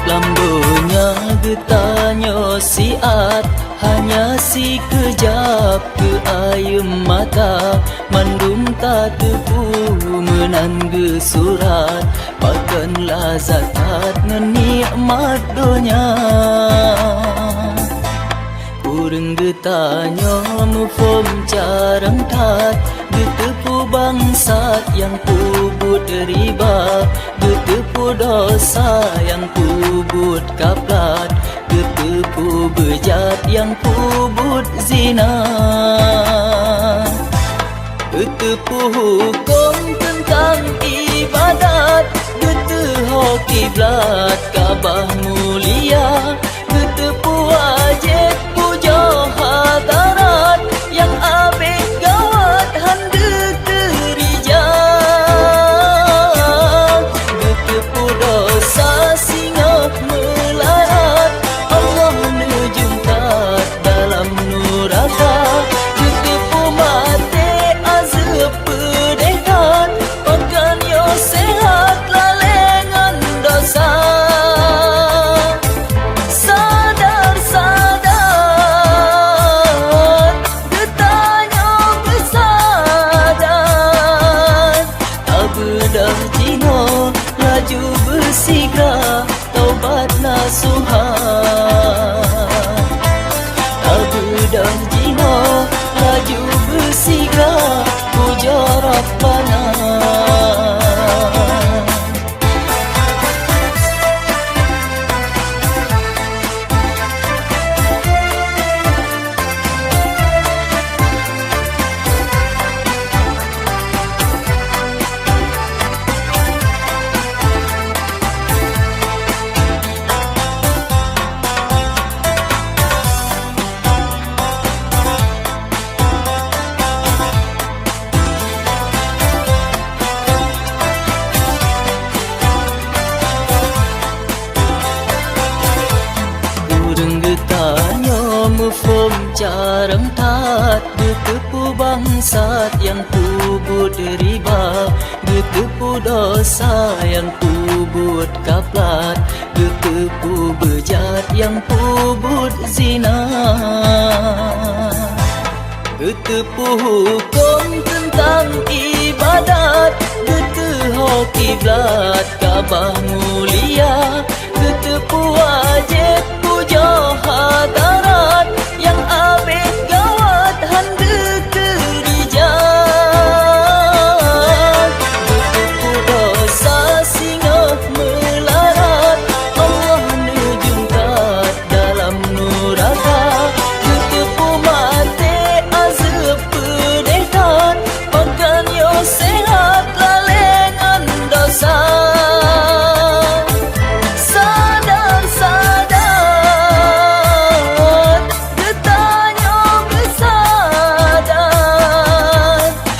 Lambonya getanya siat, hanya si kejap ke air mata. Mandum tak tepu menangga surat, bahkan lazatat nikmat dunia. Urang getanya mufom carang tat, getepu bangsat yang kubut riba, getepu dosa yang kubut kaplat, getepu bejat yang kubut zina. Getepu hukum tentang ibadat, getepu kiblat Kaabah mulia, getepu wajib puja hadarat, yang abid gawat handa terijak. Getepu dosa singa melarat, Allah nejumkat dalam neraka. Getepu mati azab pedihkan, makan yo sehat lalengan dosa. Sadar, sadar, getanya bersadar. Tak bedah jino, laju bersigra, taubat nasuhan. Tak bedah jino, laju bersigra, puja Rabbana. Mufum jarang tat, getepu bangsat yang kubut riba, getepu dosa yang kubut kaplat, getepu bejat yang kubut zina. Getepu hukum tentang ibadat, getepu kiblat Kaabah mulia, getepu wajib puja hadarat, yang abid gawat handa terijak. Getepu dosa singa melarat, Allah nejumkat dalam neraka. Getepu mati azab pedihkan, makan yo sehat lalengan dosa. Sadar, sadar, getanya bersadar.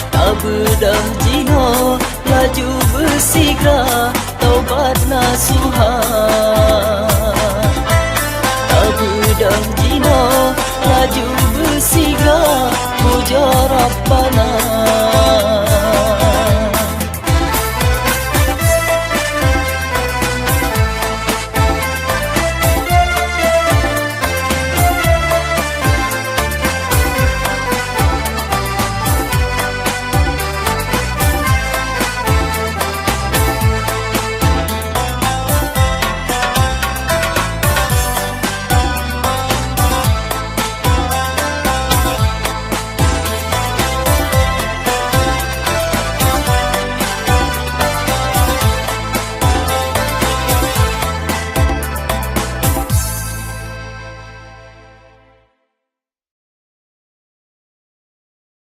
Tak bedah jino, laju bersigra, taubat nasuhan. Tak bedah jino, laju bersigra, puja Rabbana.